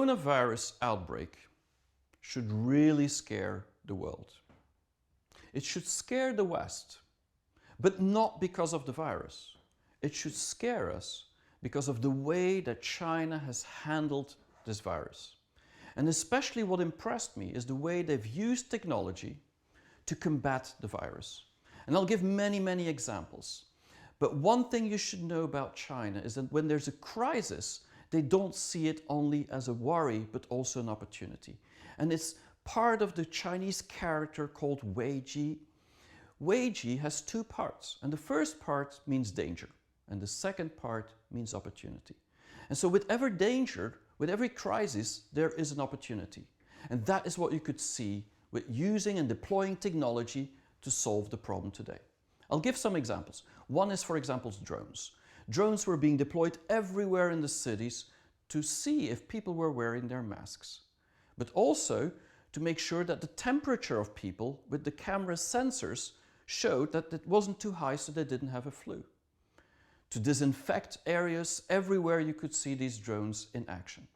coronavirus outbreak should really scare the world. It should scare the West, but not because of the virus. It should scare us because of the way that China has handled this virus. And especially what impressed me is the way they've used technology to combat the virus. And I'll give many examples. But one thing you should know about China is that when there's a crisis, they don't see it only as a worry, but also an opportunity. And it's part of the Chinese character called Weiji. Weiji has two parts, and the first part means danger, and the second part means opportunity. And so with every danger, with every crisis, there is an opportunity. And that is what you could see with using and deploying technology to solve the problem today. I'll give some examples. One is, for example, drones. Drones were being deployed everywhere in the cities to see if people were wearing their masks, but also to make sure that the temperature of people with the camera sensors showed that it wasn't too high so they didn't have a flu. To disinfect areas everywhere you could see these drones in action.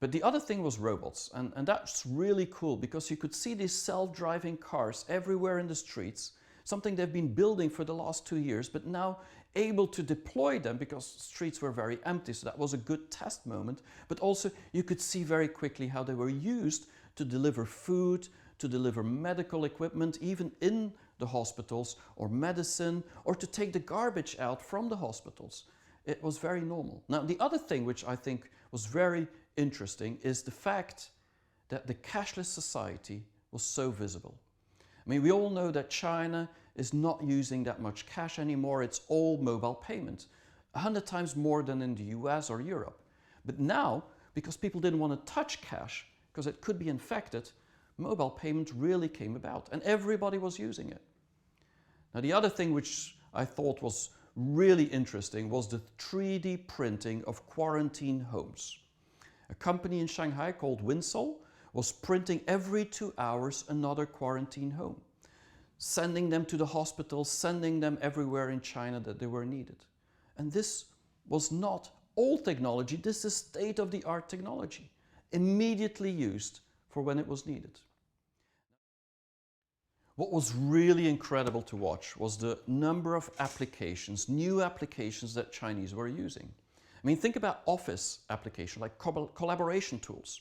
But the other thing was robots, and that's really cool because you could see these self-driving cars everywhere in the streets, something they've been building for the last 2 years, but now able to deploy them because streets were very empty, so that was a good test moment. But also you could see very quickly how they were used to deliver food, to deliver medical equipment, even in the hospitals, or medicine, or to take the garbage out from the hospitals. It was very normal. Now, the other thing which I think was very interesting is the fact that the cashless society was so visible. I mean, we all know that China is not using that much cash anymore. It's all mobile payment, 100 times more than in the US or Europe. But now, because people didn't want to touch cash, because it could be infected, mobile payment really came about and everybody was using it. Now, the other thing which I thought was really interesting was the 3D printing of quarantine homes. A company in Shanghai called Winsol was printing every 2 hours another quarantine home, sending them to the hospital, sending them everywhere in China that they were needed. And this was not old technology, this is state-of-the-art technology, immediately used for when it was needed. What was really incredible to watch was the number of applications, new applications that Chinese were using. I mean, think about office applications like collaboration tools.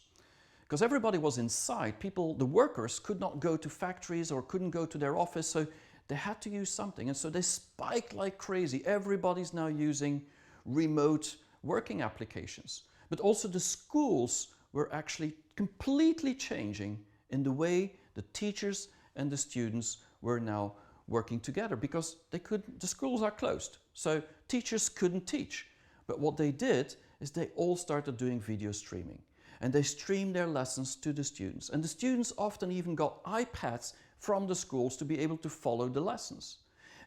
Because everybody was inside, people, the workers could not go to factories or couldn't go to their office, so they had to use something. And so they spiked like crazy. Everybody's now using remote working applications. But also the schools were actually completely changing in the way the teachers and the students were now working together because the schools are closed. So teachers couldn't teach. But what they did is they all started doing video streaming. And they streamed their lessons to the students. And the students often even got iPads from the schools to be able to follow the lessons.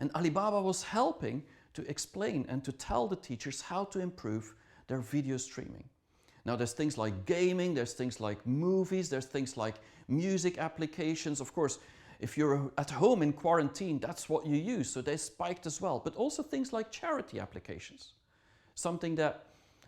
And Alibaba was helping to explain and to tell the teachers how to improve their video streaming. Now there's things like gaming, there's things like movies, there's things like music applications. Of course, if you're at home in quarantine, that's what you use, so they spiked as well. But also things like charity applications, something that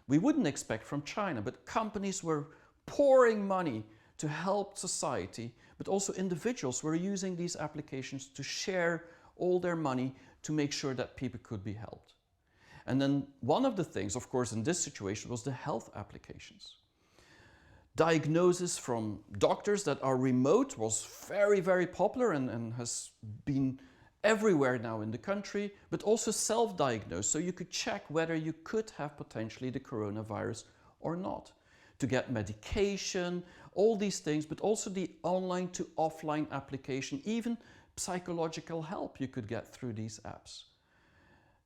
we wouldn't expect from China, but companies were pouring money to help society, but also individuals were using these applications to share all their money to make sure that people could be helped. And then one of the things, of course, in this situation was the health applications. Diagnosis from doctors that are remote was very popular and has been everywhere now in the country, but also self-diagnosed, so you could check whether you could have potentially the coronavirus or not. To get medication, all these things, but also the online to offline application, even psychological help you could get through these apps.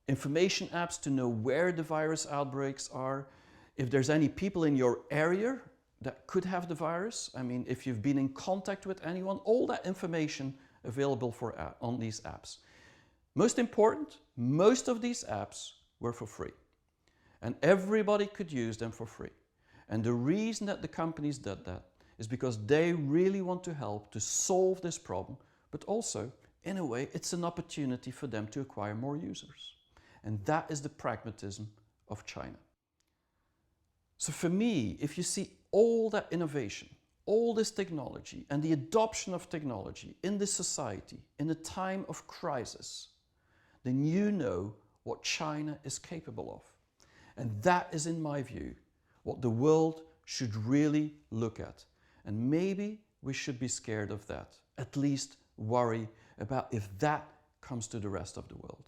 Information apps to know where the virus outbreaks are, if there's any people in your area that could have the virus. I mean, if you've been in contact with anyone, all that information available on these apps. Most important, most of these apps were for free. And everybody could use them for free. And the reason that the companies did that is because they really want to help to solve this problem, but also, in a way, it's an opportunity for them to acquire more users. And that is the pragmatism of China. So for me, if you see all that innovation, all this technology and the adoption of technology in this society in a time of crisis, then you know what China is capable of. And that is, in my view, what the world should really look at. And maybe we should be scared of that, at least worry about if that comes to the rest of the world.